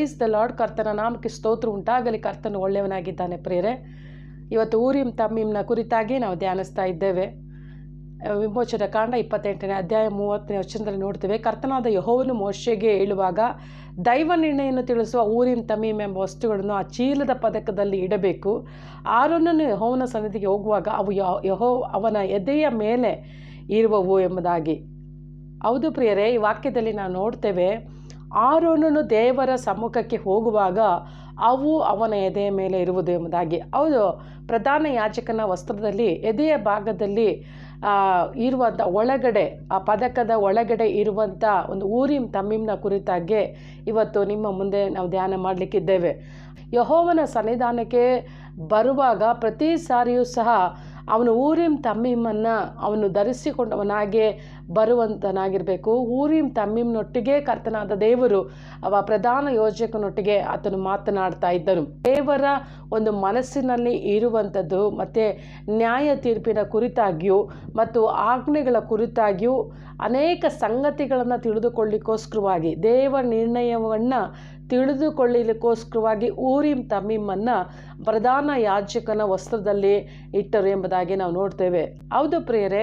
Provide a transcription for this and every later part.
Praise the lord. ಕರ್ತನ ನಾಮಕ್ಕೆ ಸ್ತೋತ್ರ ಉಂಟಾಗಲಿ. ಕರ್ತನು ಒಳ್ಳೆಯವನಾಗಿದ್ದಾನೆ ಪ್ರಿಯರೇ. ಇವತ್ತು ಊರಿಮ್ ತಮ್ಮೀಮ್ನ ಕುರಿತಾಗಿ ನಾವು ಧ್ಯಾನಿಸ್ತಾ ಇದ್ದೇವೆ. ವಿಮೋಚನ ಕಾಂಡ 28ನೇ ಅಧ್ಯಾಯ 30ನೇ ವಚನದಲ್ಲಿ ನೋಡ್ತೇವೆ. ಕರ್ತನಾದ ಯೆಹೋವನು ಮೋಶೆಗೆ ಹೇಳುವಾಗ, ದೈವ ನಿರ್ಣಯನ್ನು ತಿಳಿಸುವ ಊರಿಮ್ ತಮ್ಮೀಮ್ ಎಂಬ ವಸ್ತುಗಳನ್ನು ಆ ಚೀಲದ ಪದಕದಲ್ಲಿ ಇಡಬೇಕು. ಆರೋನನು ಯೆಹೋವನ ಸನ್ನಿಧಿಗೆ ಹೋಗುವಾಗ ಅವು ಅವನ ಎದೆಯ ಮೇಲೆ ಇರುವವು ಎಂಬುದಾಗಿ. ಹೌದು ಪ್ರಿಯರೇ, ಈ ವಾಕ್ಯದಲ್ಲಿ ನಾವು ನೋಡ್ತೇವೆ, ಆರೋನನು ದೇವರ ಸಮ್ಮುಖಕ್ಕೆ ಹೋಗುವಾಗ ಅವು ಅವನ ಎದೆಯ ಮೇಲೆ ಇರುವುದು ಎಂಬುದಾಗಿ. ಹೌದು, ಪ್ರಧಾನ ಯಾಜಕನ ವಸ್ತ್ರದಲ್ಲಿ ಎದೆಯ ಭಾಗದಲ್ಲಿ ಇರುವಂಥ ಒಳಗಡೆ, ಆ ಪದಕದ ಒಳಗಡೆ ಇರುವಂಥ ಒಂದು ಊರಿಮ್ ತಮ್ಮೀಮ್ನ ಕುರಿತಾಗೆ ಇವತ್ತು ನಿಮ್ಮ ಮುಂದೆ ನಾವು ಧ್ಯಾನ ಮಾಡಲಿಕ್ಕಿದ್ದೇವೆ. ಯೆಹೋವನ ಸನ್ನಿಧಾನಕ್ಕೆ ಬರುವಾಗ ಪ್ರತಿ ಸಾರಿಯೂ ಸಹ ಅವನು ಊರಿಮ್ ತಮ್ಮೀಮನ್ನು ಅವನು ಧರಿಸಿಕೊಂಡವನಾಗೆ ಬರುವಂತನಾಗಿರಬೇಕು. ಊರಿಮ್ ತಮ್ಮೀಮ್ನೊಟ್ಟಿಗೆ ಕರ್ತನಾದ ದೇವರು ಪ್ರಧಾನ ಯೋಜಕನೊಟ್ಟಿಗೆ ಆತನು ಮಾತನಾಡ್ತಾ ಇದ್ದನು. ದೇವರ ಒಂದು ಮನಸ್ಸಿನಲ್ಲಿ ಇರುವಂಥದ್ದು ಮತ್ತು ನ್ಯಾಯ ತೀರ್ಪಿನ ಕುರಿತಾಗಿಯೂ ಮತ್ತು ಆಜ್ಞೆಗಳ ಕುರಿತಾಗಿಯೂ ಅನೇಕ ಸಂಗತಿಗಳನ್ನು ತಿಳಿದುಕೊಳ್ಳಿಕ್ಕೋಸ್ಕರವಾಗಿ, ದೇವರ ನಿರ್ಣಯವನ್ನು ತಿಳಿದುಕೊಳ್ಳಲಿಕ್ಕೋಸ್ಕರವಾಗಿ ಊರಿಮ್ ತಮ್ಮೀಮನ್ನು ಪ್ರಧಾನ ಯಾಜಕನ ವಸ್ತ್ರದಲ್ಲಿ ಇಟ್ಟರು ಎಂಬುದಾಗಿ ನಾವು ನೋಡ್ತೇವೆ. ಹೌದು ಪ್ರಿಯರೇ,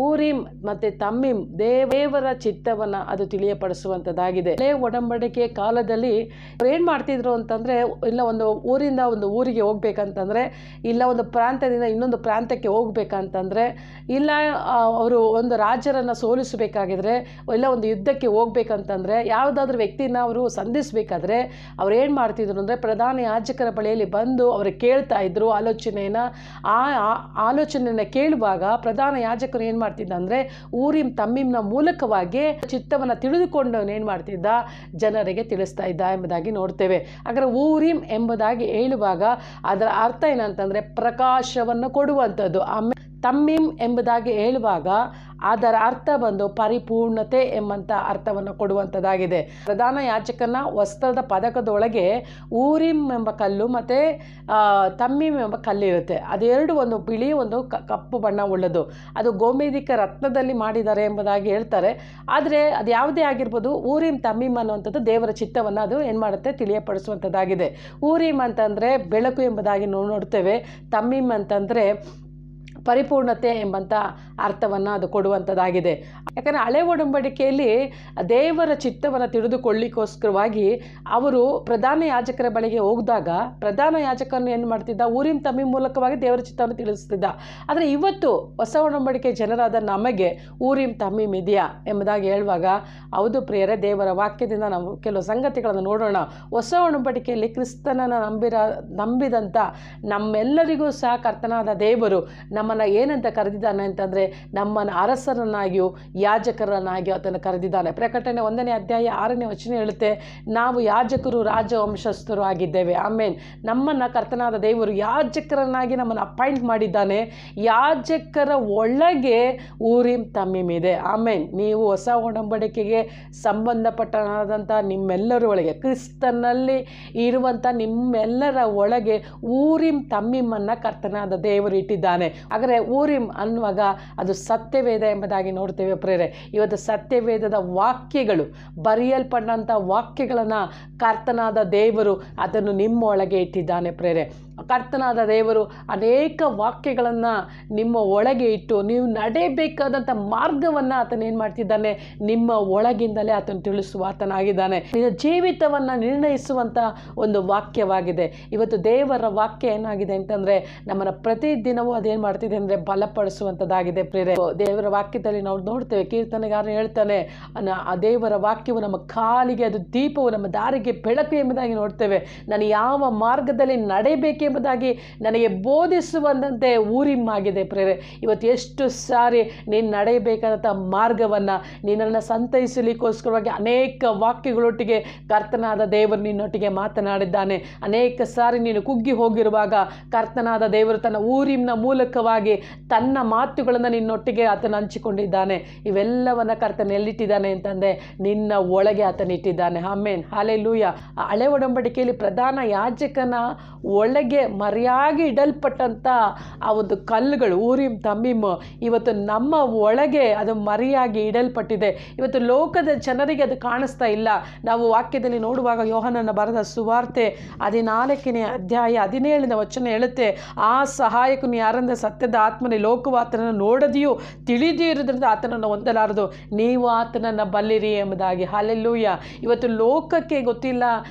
ಊರಿಮ್ ಮತ್ತು ತಮ್ಮೀಮ್ ದೇವರ ಚಿತ್ತವನ್ನು ಅದು ತಿಳಿಯಪಡಿಸುವಂಥದ್ದಾಗಿದೆ. ಹಳೆ ಒಡಂಬಡಿಕೆ ಕಾಲದಲ್ಲಿ ಏನು ಮಾಡ್ತಿದ್ರು ಅಂತಂದರೆ, ಇಲ್ಲ ಒಂದು ಊರಿಂದ ಒಂದು ಊರಿಗೆ ಹೋಗ್ಬೇಕಂತಂದರೆ, ಇಲ್ಲ ಒಂದು ಪ್ರಾಂತ್ಯದಿಂದ ಇನ್ನೊಂದು ಪ್ರಾಂತ್ಯಕ್ಕೆ ಹೋಗ್ಬೇಕಂತಂದರೆ, ಇಲ್ಲ ಅವರು ಒಂದು ರಾಜರನ್ನು ಸೋಲಿಸಬೇಕಾಗಿದ್ರೆ, ಇಲ್ಲ ಒಂದು ಯುದ್ಧಕ್ಕೆ ಹೋಗ್ಬೇಕಂತಂದರೆ, ಯಾವುದಾದ್ರೂ ವ್ಯಕ್ತಿನ ಅವರು ಸಂಧಿಸಬೇಕಾದ್ರೆ ಅವ್ರು ಏನು ಮಾಡ್ತಿದ್ರು ಅಂದರೆ, ಪ್ರಧಾನ ಯಾಜಕರ ಬಳಿಯಲ್ಲಿ ಬಂದು ಅವರು ಕೇಳ್ತಾ ಇದ್ರು ಆಲೋಚನೆಯನ್ನು. ಆ ಆಲೋಚನೆಯನ್ನು ಕೇಳುವಾಗ ಪ್ರಧಾನ ಯಾಜಕರು ಏನು ಮಾಡ್ತಿದ್ದ ಅಂದರೆ, ಊರಿಮ್ ತಮ್ಮೀಮ್ನ ಮೂಲಕವಾಗಿ ಚಿತ್ತವನ್ನು ತಿಳಿದುಕೊಂಡು ಏನು ಮಾಡ್ತಿದ್ದ, ಜನರಿಗೆ ತಿಳಿಸ್ತಾ ಇದ್ದ ಎಂಬುದಾಗಿ ನೋಡ್ತೇವೆ. ಹಾಗಾದರೆ ಊರಿಮ್ ಎಂಬುದಾಗಿ ಹೇಳುವಾಗ ಅದರ ಅರ್ಥ ಏನಂತಂದರೆ ಪ್ರಕಾಶವನ್ನು ಕೊಡುವಂಥದ್ದು. ಆಮೇಲೆ ತಮ್ಮೀಮ್ ಎಂಬುದಾಗಿ ಹೇಳುವಾಗ ಅದರ ಅರ್ಥ ಬಂದು ಪರಿಪೂರ್ಣತೆ ಎಂಬಂಥ ಅರ್ಥವನ್ನು ಕೊಡುವಂಥದ್ದಾಗಿದೆ. ಪ್ರಧಾನ ಯಾಜಕನ ವಸ್ತ್ರದ ಪದಕದೊಳಗೆ ಊರಿಮ್ ಎಂಬ ಕಲ್ಲು ಮತ್ತು ತಮ್ಮೀಮ್ ಎಂಬ ಕಲ್ಲಿರುತ್ತೆ. ಅದೆರಡು ಒಂದು ಬಿಳಿ ಒಂದು ಕಪ್ಪು ಬಣ್ಣ ಉಳ್ಳದು. ಅದು ಗೋಮೇಧಿಕ ರತ್ನದಲ್ಲಿ ಮಾಡಿದ್ದಾರೆ ಎಂಬುದಾಗಿ ಹೇಳ್ತಾರೆ. ಆದರೆ ಅದು ಯಾವುದೇ ಆಗಿರ್ಬೋದು, ಊರಿಮ್ ತಮ್ಮೀಮ್ ಅನ್ನುವಂಥದ್ದು ದೇವರ ಚಿತ್ತವನ್ನು ಅದು ಏನು ಮಾಡುತ್ತೆ, ತಿಳಿಯಪಡಿಸುವಂಥದ್ದಾಗಿದೆ. ಊರಿಮ್ ಅಂತಂದರೆ ಬೆಳಕು ಎಂಬುದಾಗಿ ನೋಡ್ತೇವೆ. ತಮ್ಮೀಮ್ ಅಂತಂದರೆ ಪರಿಪೂರ್ಣತೆ ಎಂಬಂಥ ಅರ್ಥವನ್ನು ಅದು ಕೊಡುವಂಥದ್ದಾಗಿದೆ. ಯಾಕಂದರೆ ಹಳೆ ಒಡಂಬಡಿಕೆಯಲ್ಲಿ ದೇವರ ಚಿತ್ತವನ್ನು ತಿಳಿದುಕೊಳ್ಳಿಕ್ಕೋಸ್ಕರವಾಗಿ ಅವರು ಪ್ರಧಾನ ಯಾಜಕರ ಬಳಿಗೆ ಹೋಗಿದಾಗ ಪ್ರಧಾನ ಯಾಜಕರನ್ನು ಏನು ಮಾಡ್ತಿದ್ದ, ಊರಿಮ್ ತಮ್ಮೀಮ್ ಮೂಲಕವಾಗಿ ದೇವರ ಚಿತ್ತವನ್ನು ತಿಳಿಸ್ತಿದ್ದ. ಆದರೆ ಇವತ್ತು ಹೊಸ ಒಡಂಬಡಿಕೆ ಜನರಾದ ನಮಗೆ ಊರಿಮ್ ತಮ್ಮೀಮ್ ಇದೆಯಾ ಎಂಬುದಾಗಿ ಹೇಳುವಾಗ, ಹೌದು ಪ್ರಿಯರೇ, ದೇವರ ವಾಕ್ಯದಿಂದ ನಾವು ಕೆಲವು ಸಂಗತಿಗಳನ್ನು ನೋಡೋಣ. ಹೊಸ ಒಡಂಬಡಿಕೆಯಲ್ಲಿ ಕ್ರಿಸ್ತನನ್ನು ನಂಬಿದಂಥ ನಮ್ಮೆಲ್ಲರಿಗೂ ಸಹ ಕರ್ತನಾದ ದೇವರು ನಮ್ಮನ್ನು ಏನಂತ ಕರೆದಿದ್ದಾನೆ ಅಂತಂದರೆ, ನಮ್ಮನ್ನು ಅರಸರನ್ನಾಗಿಯೂ ಯಾಜಕರನ್ನಾಗಿಯೂ ಆತನು ಕರೆದಿದ್ದಾನೆ. ಪ್ರಕಟಣೆ 1ನೇ ಅಧ್ಯಾಯ 6ನೇ ವಚನ ಹೇಳುತ್ತೆ, ನಾವು ಯಾಜಕರು ರಾಜವಂಶಸ್ಥರು ಆಗಿದ್ದೇವೆ. ಆಮೇನ್. ನಮ್ಮನ್ನು ಕರ್ತನಾದ ದೇವರು ಯಾಜಕರನ್ನಾಗಿ ನಮ್ಮನ್ನು ಅಪಾಯಿಂಟ್ ಮಾಡಿದ್ದಾನೆ. ಯಾಜಕರ ಒಳಗೆ ಊರಿಮ್ ತಮ್ಮೀಮ್ ಇದೆ. ಆಮೇನ್. ನೀವು ಹೊಸ ಒಡಂಬಡಿಕೆಗೆ ಸಂಬಂಧಪಟ್ಟಂಥ ನಿಮ್ಮೆಲ್ಲರ ಒಳಗೆ, ಕ್ರಿಸ್ತನಲ್ಲಿ ಇರುವಂಥ ನಿಮ್ಮೆಲ್ಲರ ಒಳಗೆ ಊರಿಮ್ ತಮ್ಮೀಮನ್ನು ಕರ್ತನಾದ ದೇವರು ಇಟ್ಟಿದ್ದಾನೆ. ಹಾಗಾದರೆ ಊರಿಮ್ ಅನ್ನುವಾಗ ಅದು ಸತ್ಯವೇದ ಎಂಬುದಾಗಿ ನೋಡ್ತೇವೆ ಪ್ರೇರೆ. ಇವತ್ತು ಸತ್ಯವೇದದ ವಾಕ್ಯಗಳು, ಬರೆಯಲ್ಪಟ್ಟಂಥ ವಾಕ್ಯಗಳನ್ನು ಕರ್ತನಾದ ದೇವರು ಅದನ್ನು ನಿಮ್ಮ ಒಳಗೆ ಇಟ್ಟಿದ್ದಾನೆ ಪ್ರೇರೆ. ಕರ್ತನಾದ ದೇವರು ಅನೇಕ ವಾಕ್ಯಗಳನ್ನು ನಿಮ್ಮ ಒಳಗೆ ಇಟ್ಟು ನೀವು ನಡೆಯಬೇಕಾದಂಥ ಮಾರ್ಗವನ್ನು ಆತನು ಏನು ಮಾಡ್ತಿದ್ದಾನೆ, ನಿಮ್ಮ ಒಳಗಿಂದಲೇ ಆತನು ತಿಳಿಸುವ ಆತನಾಗಿದ್ದಾನೆ. ನಿನ್ನ ಜೀವಿತವನ್ನು ನಿರ್ಣಯಿಸುವಂಥ ಒಂದು ವಾಕ್ಯವಾಗಿದೆ. ಇವತ್ತು ದೇವರ ವಾಕ್ಯ ಏನಾಗಿದೆ ಅಂತಂದರೆ, ನಮ್ಮನ್ನು ಪ್ರತಿದಿನವೂ ಅದೇನು ಮಾಡ್ತಿದೆ ಅಂದರೆ ಬಲಪಡಿಸುವಂಥದ್ದಾಗಿದೆ ಪ್ರೇರೆ. ದೇವರ ವಾಕ್ಯದಲ್ಲಿ ನಾವು ನೋಡ್ತೇವೆ, ಕೀರ್ತನೆಗಾರನು ಹೇಳ್ತಾನೆ, ಆ ದೇವರ ವಾಕ್ಯವು ನಮ್ಮ ಕಾಲಿಗೆ ಅದು ದೀಪವು, ನಮ್ಮ ದಾರಿಗೆ ಬೆಳಕು ಎಂಬುದಾಗಿ ನೋಡ್ತೇವೆ. ನಾನು ಯಾವ ಮಾರ್ಗದಲ್ಲಿ ನಡೆಯಬೇಕು ಎಂಬುದಾಗಿ ನನಗೆ ಬೋಧಿಸುವಂತೆ ಊರಿಮ್ ಆಗಿದೆ ಪ್ರೇರೆ. ಇವತ್ತು ಎಷ್ಟು ಸಾರಿ ನೀನು ನಡೆಯಬೇಕಾದಂಥ ಮಾರ್ಗವನ್ನು ನಿನ್ನನ್ನು ಸಂತೈಸಲಿಕ್ಕೋಸ್ಕರವಾಗಿ ಅನೇಕ ವಾಕ್ಯಗಳೊಟ್ಟಿಗೆ ಕರ್ತನಾದ ದೇವರು ನಿನ್ನೊಟ್ಟಿಗೆ ಮಾತನಾಡಿದ್ದಾನೆ. ಅನೇಕ ಸಾರಿ ನೀನು ಕುಗ್ಗಿ ಹೋಗಿರುವಾಗ ಕರ್ತನಾದ ದೇವರು ತನ್ನ ಊರಿಮ್ನ ಮೂಲಕವಾಗಿ ತನ್ನ ಮಾತುಗಳನ್ನು ನಿನ್ನೊಟ್ಟಿಗೆ ಆತನು ಹಂಚಿಕೊಂಡಿದ್ದಾನೆ. ಇವೆಲ್ಲವನ್ನ ಕರ್ತನ ಎಲ್ಲಿಟ್ಟಿದ್ದಾನೆ ಅಂತಂದರೆ, ನಿನ್ನ ಒಳಗೆ ಆತನಿಟ್ಟಿದ್ದಾನೆ. ಆಮೇನ್, ಹಲ್ಲೆಲೂಯಾ. ಹಳೆ ಒಡಂಬಡಿಕೆಯಲ್ಲಿ ಪ್ರಧಾನ ಯಾಜಕನ ಒಳಗೆ ಮರೆಯಾಗಿ ಇಡಲ್ಪಟ್ಟಂಥ ಆ ಒಂದು ಕಲ್ಲುಗಳು ಊರಿಮ್ ತಮ್ಮೀಮ್ ಇವತ್ತು ನಮ್ಮ ಒಳಗೆ ಅದು ಮರೆಯಾಗಿ ಇಡಲ್ಪಟ್ಟಿದೆ. ಇವತ್ತು ಲೋಕದ ಜನರಿಗೆ ಅದು ಕಾಣಿಸ್ತಾ ಇಲ್ಲ. ನಾವು ವಾಕ್ಯದಲ್ಲಿ ನೋಡುವಾಗ ಯೋಹನನ ಬರೆದ ಸುವಾರ್ತೆ 14ನೇ ಅಧ್ಯಾಯ 17ನೇ ವಚನ ಹೇಳುತ್ತೆ, ಆ ಸಹಾಯಕನು ಯಾರಂದ್ರೆ ಸತ್ಯದ ಆತ್ಮನೇ, ಲೋಕವು ಆತನನ್ನು ನೋಡದೆಯೂ ತಿಳಿದೇ ಇರೋದ್ರಿಂದ ಆತನನ್ನು ಹೊಂದಲಾರದು, ನೀವು ಆತನನ್ನು ಬಲ್ಲಿರಿ ಎಂಬುದಾಗಿ. ಹಲ್ಲೆಲೂಯ. ಇವತ್ತು ಲೋಕಕ್ಕೆ ಗೊತ್ತಿಲ್ಲ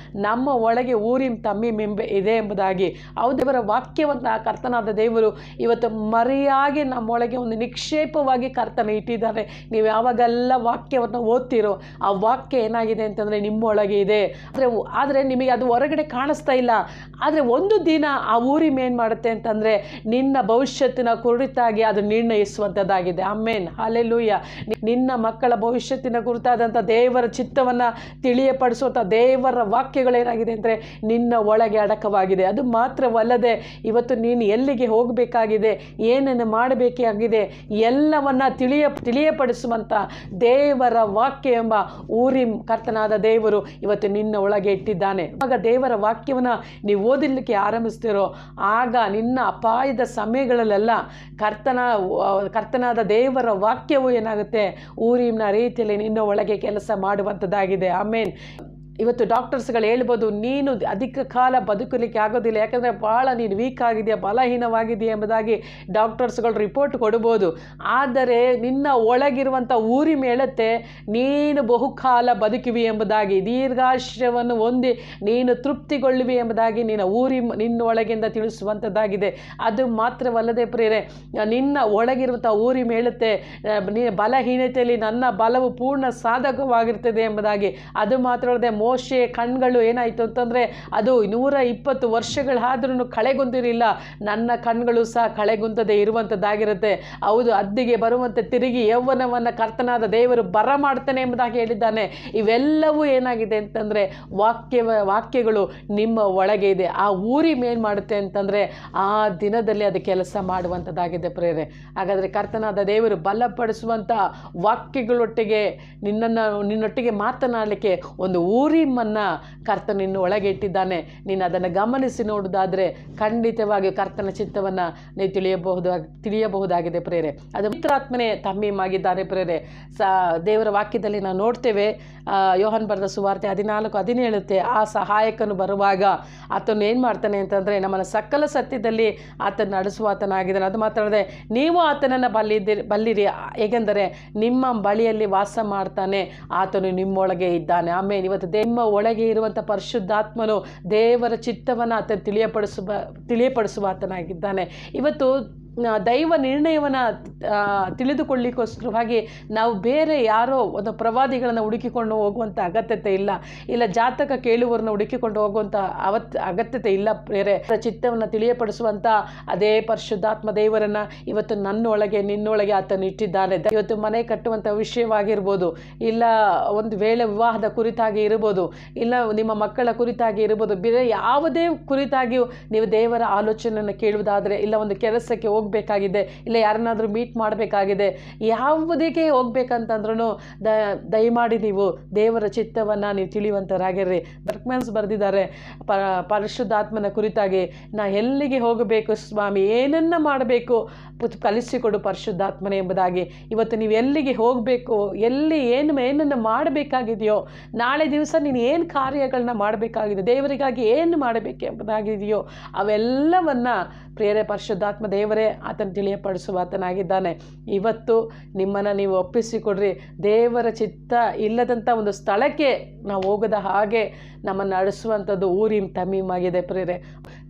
ನಮ್ಮ ಒಳಗೆ ಊರಿಮ್ ತಮ್ಮೀಮ್ ಇದೆ ಎಂಬುದಾಗಿ. ದೇವರ ವಾಕ್ಯವನ್ನು ಕರ್ತನಾದ ದೇವರು ಇವತ್ತು ಮರೆಯಾಗಿ ನಮ್ಮೊಳಗೆ ಒಂದು ನಿಕ್ಷೇಪವಾಗಿ ಕರ್ತನ ಇಟ್ಟಿದ್ದಾರೆ. ನೀವು ಯಾವಾಗೆಲ್ಲ ವಾಕ್ಯವನ್ನು ಓದ್ತಿರೋ ಆ ವಾಕ್ಯ ಏನಾಗಿದೆ ಅಂತಂದರೆ ನಿಮ್ಮೊಳಗೆ ಇದೆ. ಆದರೆ ನಿಮಗೆ ಅದು ಹೊರಗಡೆ ಕಾಣಿಸ್ತಾ ಇಲ್ಲ. ಆದರೆ ಒಂದು ದಿನ ಆ ಊರಿಮ್ ಏನು ಮಾಡುತ್ತೆ ಅಂತಂದರೆ ನಿನ್ನ ಭವಿಷ್ಯತ್ತಿನ ಕುರಿತಾಗಿ ಅದು ನಿರ್ಣಯಿಸುವಂಥದ್ದಾಗಿದೆ. Amen, hallelujah. ನಿನ್ನ ಮಕ್ಕಳ ಭವಿಷ್ಯತ್ತಿನ ಕುರಿತಾದಂಥ ದೇವರ ಚಿತ್ತವನ್ನು ತಿಳಿಯಪಡಿಸುವಂಥ ದೇವರ ವಾಕ್ಯಗಳೇನಾಗಿದೆ ಅಂದರೆ ನಿನ್ನ ಒಳಗೆ ಅಡಕವಾಗಿದೆ. ಅದು ಮಾತ್ರವಲ್ಲದೆ ಇವತ್ತು ನೀನು ಎಲ್ಲಿಗೆ ಹೋಗಬೇಕಾಗಿದೆ, ಏನನ್ನು ಮಾಡಬೇಕಾಗಿದೆ ಎಲ್ಲವನ್ನ ತಿಳಿಯಪಡಿಸುವಂಥ ದೇವರ ವಾಕ್ಯ ಎಂಬ ಊರಿಮ್ ಕರ್ತನಾದ ದೇವರು ಇವತ್ತು ನಿನ್ನ ಒಳಗೆ ಇಟ್ಟಿದ್ದಾನೆ. ಆಗ ದೇವರ ವಾಕ್ಯವನ್ನು ನೀವು ಓದಲಿಕ್ಕೆ ಆರಂಭಿಸ್ತಿರೋ ಆಗ ನಿನ್ನ ಅಪಾಯದ ಸಮಯಗಳಲ್ಲೆಲ್ಲ ಕರ್ತನಾದ ದೇವರ ವಾಕ್ಯವು ಏನಾಗುತ್ತೆ, ಊರಿಮ್ನ ರೀತಿಯಲ್ಲಿ ನಿನ್ನ ಒಳಗೆ ಕೆಲಸ ಮಾಡುವಂಥದ್ದಾಗಿದೆ. ಆಮೇನ್. ಇವತ್ತು ಡಾಕ್ಟರ್ಸ್ಗಳು ಹೇಳ್ಬೋದು, ನೀನು ಅಧಿಕ ಕಾಲ ಬದುಕಲಿಕ್ಕೆ ಆಗೋದಿಲ್ಲ, ಯಾಕಂದರೆ ಭಾಳ ನೀನು ವೀಕ್ ಆಗಿದೆಯಾ, ಬಲಹೀನವಾಗಿದೆಯಾ ಎಂಬುದಾಗಿ ಡಾಕ್ಟರ್ಸ್ಗಳು ರಿಪೋರ್ಟ್ ಕೊಡ್ಬೋದು. ಆದರೆ ನಿನ್ನ ಒಳಗಿರುವಂಥ ಊರಿಮ್ ಹೇಳುತ್ತೆ ನೀನು ಬಹುಕಾಲ ಬದುಕುವಿ ಎಂಬುದಾಗಿ, ದೀರ್ಘಾಶ್ರಯವನ್ನು ಹೊಂದಿ ನೀನು ತೃಪ್ತಿಗೊಳ್ಳುವಿ ಎಂಬುದಾಗಿ ನಿನ್ನ ಒಳಗಿಂದ ತಿಳಿಸುವಂಥದ್ದಾಗಿದೆ. ಅದು ಮಾತ್ರವಲ್ಲದೆ ಪ್ರಿಯರೇ, ನಿನ್ನ ಒಳಗಿರುವಂಥ ಊರಿಮ್ ಹೇಳುತ್ತೆ ನೀನು ಬಲಹೀನತೆಯಲ್ಲಿ ನನ್ನ ಬಲವು ಪೂರ್ಣ ಸಾಧಕವಾಗಿರ್ತದೆ ಎಂಬುದಾಗಿ. ಅದು ಮಾತ್ರವಲ್ಲದೆ ಮೋಶೆ ಕಣ್ಗಳು ಏನಾಯಿತು ಅಂತಂದರೆ ಅದು 120 ವರ್ಷಗಳಾದ್ರೂ ಕಳೆಗುಂದಿರಲಿಲ್ಲ, ನನ್ನ ಕಣ್ಗಳು ಸಹ ಕಳೆಗುಂದದೆ ಇರುವಂಥದ್ದಾಗಿರುತ್ತೆ. ಹೌದು, ಅದ್ದಿಗೆ ಬರುವಂತೆ ತಿರುಗಿ ಯೌವನವನ್ನು ಕರ್ತನಾದ ದೇವರು ಬರಮಾಡ್ತಾನೆ ಎಂಬುದಾಗಿ ಹೇಳಿದ್ದಾನೆ. ಇವೆಲ್ಲವೂ ಏನಾಗಿದೆ ಅಂತಂದರೆ ವಾಕ್ಯಗಳು ನಿಮ್ಮ ಒಳಗೆ ಇದೆ. ಆ ಊರಿಮ್ ಏನು ಮಾಡುತ್ತೆ ಅಂತಂದರೆ ಆ ದಿನದಲ್ಲಿ ಅದು ಕೆಲಸ ಮಾಡುವಂಥದ್ದಾಗಿದೆ ಪ್ರೇರೆ. ಹಾಗಾದರೆ ಕರ್ತನಾದ ದೇವರು ಬಲಪಡಿಸುವಂಥ ವಾಕ್ಯಗಳೊಟ್ಟಿಗೆ ನಿನ್ನೊಟ್ಟಿಗೆ ಮಾತನಾಡಲಿಕ್ಕೆ ಒಂದು ಊರಿಮನ್ನು ಕರ್ತನ ನಿನ್ನ ಒಳಗೆ ಇಟ್ಟಿದ್ದಾನೆ. ನೀನು ಅದನ್ನು ಗಮನಿಸಿ ನೋಡುವುದಾದರೆ ಖಂಡಿತವಾಗಿ ಕರ್ತನ ಚಿತ್ತವನ್ನು ನೀವು ತಿಳಿಯಬಹುದಾಗಿದೆ ಪ್ರೇರೆ. ಅದು ಪವಿತ್ರಾತ್ಮನೇ ತಮ್ಮೀಮ್ ಆಗಿದ್ದಾರೆ ಪ್ರೇರೆ. ದೇವರ ವಾಕ್ಯದಲ್ಲಿ ನಾವು ನೋಡ್ತೇವೆ, ಯೋಹನ್ ಬರೆದ ಸುವಾರ್ತೆ 14:17 ಹೇಳುತ್ತೆ, ಆ ಸಹಾಯಕನು ಬರುವಾಗ ಆತನು ಏನು ಮಾಡ್ತಾನೆ ಅಂತಂದರೆ ನಮ್ಮನ್ನು ಸಕಲ ಸತ್ಯದಲ್ಲಿ ಆತನ ನಡೆಸುವಾತನಾಗಿದ್ದಾನೆ. ಅದು ಮಾತ್ರವಲ್ಲದೆ ನೀವು ಆತನನ್ನು ಬಲ್ಲಿರಿ, ಹೇಗೆಂದರೆ ನಿಮ್ಮ ಬಳಿಯಲ್ಲಿ ವಾಸ ಮಾಡ್ತಾನೆ, ಆತನು ನಿಮ್ಮೊಳಗೆ ಇದ್ದಾನೆ. ಆಮೇಲೆ ಇವತ್ತು ನಿಮ್ಮ ಒಳಗೆ ಇರುವಂಥ ಪರಿಶುದ್ಧಾತ್ಮನು ದೇವರ ಚಿತ್ತವನ್ನು ಆತನು ತಿಳಿಯಪಡಿಸುವ ಆತನಾಗಿದ್ದಾನೆ. ಇವತ್ತು ದೈವ ನಿರ್ಣಯವನ್ನು ತಿಳಿದುಕೊಳ್ಳಿಕ್ಕೋಸ್ಕರವಾಗಿ ನಾವು ಬೇರೆ ಯಾರೋ ಒಂದು ಪ್ರವಾದಿಗಳನ್ನು ಹುಡುಕಿಕೊಂಡು ಹೋಗುವಂಥ ಅಗತ್ಯತೆ ಇಲ್ಲ ಜಾತಕ ಕೇಳುವವರನ್ನ ಹುಡುಕಿಕೊಂಡು ಹೋಗುವಂಥ ಅಗತ್ಯತೆ ಇಲ್ಲ ಬೇರೆ. ಚಿತ್ತವನ್ನು ತಿಳಿಯಪಡಿಸುವಂಥ ಅದೇ ಪರಿಶುದ್ಧಾತ್ಮ ದೇವರನ್ನು ಇವತ್ತು ನನ್ನೊಳಗೆ ನಿನ್ನೊಳಗೆ ಆತನು ಇಟ್ಟಿದ್ದಾನೆ. ಇವತ್ತು ಮನೆ ಕಟ್ಟುವಂಥ ವಿಷಯವಾಗಿರ್ಬೋದು, ಇಲ್ಲ ಒಂದು ವೇಳೆ ವಿವಾಹದ ಕುರಿತಾಗಿ ಇರ್ಬೋದು, ಇಲ್ಲ ನಿಮ್ಮ ಮಕ್ಕಳ ಕುರಿತಾಗಿ ಇರ್ಬೋದು, ಬೇರೆ ಯಾವುದೇ ಕುರಿತಾಗಿಯೂ ನೀವು ದೇವರ ಆಲೋಚನೆಯನ್ನು ಕೇಳುವುದಾದರೆ, ಇಲ್ಲ ಒಂದು ಕೆಲಸಕ್ಕೆ ಹೋಗಬೇಕಾಗಿದೆ, ಇಲ್ಲ ಯಾರನ್ನಾದರೂ ಮೀಟ್ ಮಾಡಬೇಕಾಗಿದೆ, ಯಾವುದಕ್ಕೆ ಹೋಗ್ಬೇಕಂತಂದ್ರೂ ದಯಮಾಡಿ ನೀವು ದೇವರ ಚಿತ್ತವನ್ನು ನೀವು ತಿಳಿಯುವಂಥವರಾಗಿರ್ರಿ. ಬರ್ಕ್ಮ್ಯಾನ್ಸ್ ಬರೆದಿದ್ದಾರೆ ಪರಿಶುದ್ಧಾತ್ಮನ ಕುರಿತಾಗಿ, ನಾ ಎಲ್ಲಿಗೆ ಹೋಗಬೇಕು ಸ್ವಾಮಿ, ಏನನ್ನು ಮಾಡಬೇಕು ಕಲಿಸಿಕೊಡು ಪರಿಶುದ್ಧಾತ್ಮನೆ ಎಂಬುದಾಗಿ. ಇವತ್ತು ನೀವು ಎಲ್ಲಿಗೆ ಹೋಗಬೇಕು, ಏನನ್ನು ಮಾಡಬೇಕಾಗಿದೆಯೋ, ನಾಳೆ ದಿವಸ ನೀನು ಏನು ಕಾರ್ಯಗಳನ್ನ ಮಾಡಬೇಕಾಗಿದೆ, ದೇವರಿಗಾಗಿ ಏನು ಮಾಡಬೇಕು ಎಂಬುದಾಗಿದೆಯೋ ಅವೆಲ್ಲವನ್ನು ಪ್ರಿಯರೇ ಪರಿಶುದ್ಧಾತ್ಮ ದೇವರೇ ಆತನ ತಿಳಿಯಪಡಿಸುವ ಆತನಾಗಿದ್ದಾನೆ. ಇವತ್ತು ನಿಮ್ಮನ್ನು ನೀವು ಒಪ್ಪಿಸಿಕೊಡ್ರಿ. ದೇವರ ಚಿತ್ತ ಇಲ್ಲದಂಥ ಒಂದು ಸ್ಥಳಕ್ಕೆ ನಾವು ಹೋಗದ ಹಾಗೆ ನಮ್ಮನ್ನು ನಡೆಸುವಂಥದ್ದು ಊರಿಮ್ ತಮ್ಮೀಮ್ ಆಗಿದೆ ಪ್ರಿಯರೇ.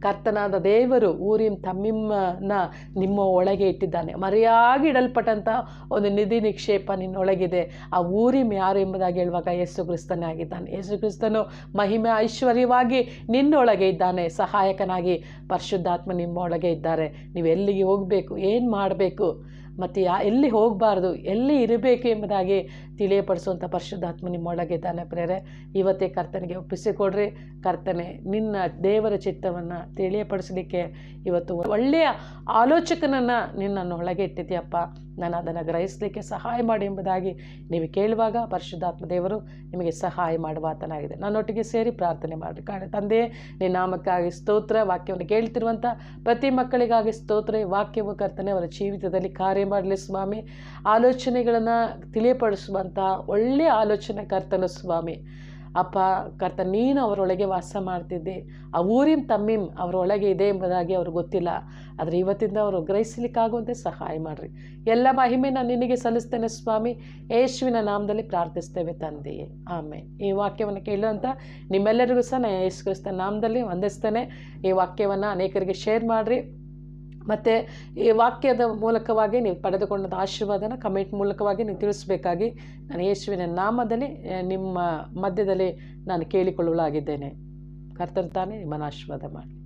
ಕರ್ತನಾದ ದೇವರು ಊರಿಮ್ ತಮ್ಮೀಮನ್ನ ನಿಮ್ಮ ಒಳಗೆ ಇಟ್ಟಿದ್ದಾನೆ. ಮರೆಯಾಗಿ ಇಡಲ್ಪಟ್ಟಂಥ ಒಂದು ನಿಧಿ ನಿಕ್ಷೇಪ ನಿನ್ನೊಳಗಿದೆ. ಆ ಊರಿಮ್ ಯಾರು ಎಂಬುದಾಗಿ ಹೇಳುವಾಗ ಯೇಸು ಕ್ರಿಸ್ತನೇ ಆಗಿದ್ದಾನೆ. ಯೇಸು ಕ್ರಿಸ್ತನು ಮಹಿಮೆ ಐಶ್ವರ್ಯವಾಗಿ ನಿನ್ನೊಳಗೆ ಇದ್ದಾನೆ. ಸಹಾಯಕನಾಗಿ ಪರಿಶುದ್ಧಾತ್ಮ ನಿಮ್ಮ ಒಳಗೆ ಇದ್ದಾರೆ. ನೀವು ಎಲ್ಲಿಗೆ ಹೋಗಬೇಕು, ಏನು ಮಾಡಬೇಕು, ಮತ್ತು ಎಲ್ಲಿ ಹೋಗಬಾರ್ದು, ಎಲ್ಲಿ ಇರಬೇಕು ಎಂಬುದಾಗಿ ತಿಳಿಯಪಡಿಸುವಂಥ ಪರಿಶುದ್ಧಾತ್ಮ ನಿಮ್ಮೊಳಗೆ ಇದ್ದಾನೆ ಪ್ರೇರೆ. ಇವತ್ತೇ ಕರ್ತನಿಗೆ ಒಪ್ಪಿಸಿಕೊಡ್ರಿ. ಕರ್ತನೆ, ನಿನ್ನ ದೇವರ ಚಿತ್ತವನ್ನು ತಿಳಿಯಪಡಿಸಲಿಕ್ಕೆ ಇವತ್ತು ಒಳ್ಳೆಯ ಆಲೋಚಕನನ್ನು ನಿನ್ನನ್ನು ಒಳಗೆ ಇಟ್ಟಿದ್ದೀಯಪ್ಪ. ನಾನು ಅದನ್ನು ಗ್ರಹಿಸಲಿಕ್ಕೆ ಸಹಾಯ ಮಾಡಿ ಎಂಬುದಾಗಿ ನೀವು ಕೇಳುವಾಗ ಪರಿಶುದ್ಧಾತ್ಮ ದೇವರು ನಿಮಗೆ ಸಹಾಯ ಮಾಡುವಾತನಾಗಿದೆ. ನನ್ನೊಟ್ಟಿಗೆ ಸೇರಿ ಪ್ರಾರ್ಥನೆ ಮಾಡಿರಿ. ತಂದೆಯೇ, ನಿನ್ನ ನಾಮಕ್ಕಾಗಿ ಸ್ತೋತ್ರ. ವಾಕ್ಯವನ್ನು ಕೇಳ್ತಿರುವಂಥ ಪ್ರತಿ ಮಕ್ಕಳಿಗಾಗಿ ಸ್ತೋತ್ರ. ಈ ವಾಕ್ಯವು ಕರ್ತನೆ ಅವರ ಜೀವಿತದಲ್ಲಿ ಕಾರ್ಯ ಮಾಡಲಿ ಸ್ವಾಮಿ. ಆಲೋಚನೆಗಳನ್ನು ತಿಳಿಯಪಡಿಸುವಂಥ ಒಳ್ಳೆಯ ಆಲೋಚನೆ ಕರ್ತನ ಸ್ವಾಮಿ. ಅಪ್ಪ ಕರ್ತ, ನೀನು ಅವರೊಳಗೆ ವಾಸ ಮಾಡ್ತಿದ್ದೆ. ಆ ಊರಿಮ್ ತಮ್ಮಿಮ್ ಅವರೊಳಗೆ ಇದೆ ಎಂಬುದಾಗಿ ಅವ್ರಿಗೆ ಗೊತ್ತಿಲ್ಲ. ಆದರೆ ಇವತ್ತಿಂದ ಅವರು ಗ್ರಹಿಸಲಿಕ್ಕಾಗುವಂತೆ ಸಹಾಯ ಮಾಡಿರಿ. ಎಲ್ಲ ಮಹಿಮೆ ನಾನು ನಿನಗೆ ಸಲ್ಲಿಸ್ತೇನೆ ಸ್ವಾಮಿ. ಯೇಸುವಿನ ನಾಮದಲ್ಲಿ ಪ್ರಾರ್ಥಿಸ್ತೇವೆ ತಂದೆಯೇ, ಆಮೇಲೆ. ಈ ವಾಕ್ಯವನ್ನು ಕೇಳುವಂಥ ನಿಮ್ಮೆಲ್ಲರಿಗೂ ಸಹ ನಾನು ಯೇಸು ಕ್ರಿಸ್ತನ ನಾಮದಲ್ಲಿ ವಂದಿಸ್ತೇನೆ. ಈ ವಾಕ್ಯವನ್ನು ಅನೇಕರಿಗೆ ಶೇರ್ ಮಾಡಿರಿ. ಮತ್ತು ಈ ವಾಕ್ಯದ ಮೂಲಕವಾಗಿ ನೀವು ಪಡೆದುಕೊಂಡ ಆಶೀರ್ವಾದನ ಕಮೆಂಟ್ ಮೂಲಕವಾಗಿ ನೀವು ತಿಳಿಸಬೇಕಾಗಿ ನಾನು ಯೇಸುವಿನ ನಾಮದಲ್ಲಿ ನಿಮ್ಮ ಮಧ್ಯದಲ್ಲಿ ನಾನು ಕೇಳಿಕೊಳ್ಳಲಾಗಿದ್ದೇನೆ. ಕರ್ತನು ತಾನೇ ನಿಮ್ಮನ್ನು ಆಶೀರ್ವಾದ ಮಾಡಿ.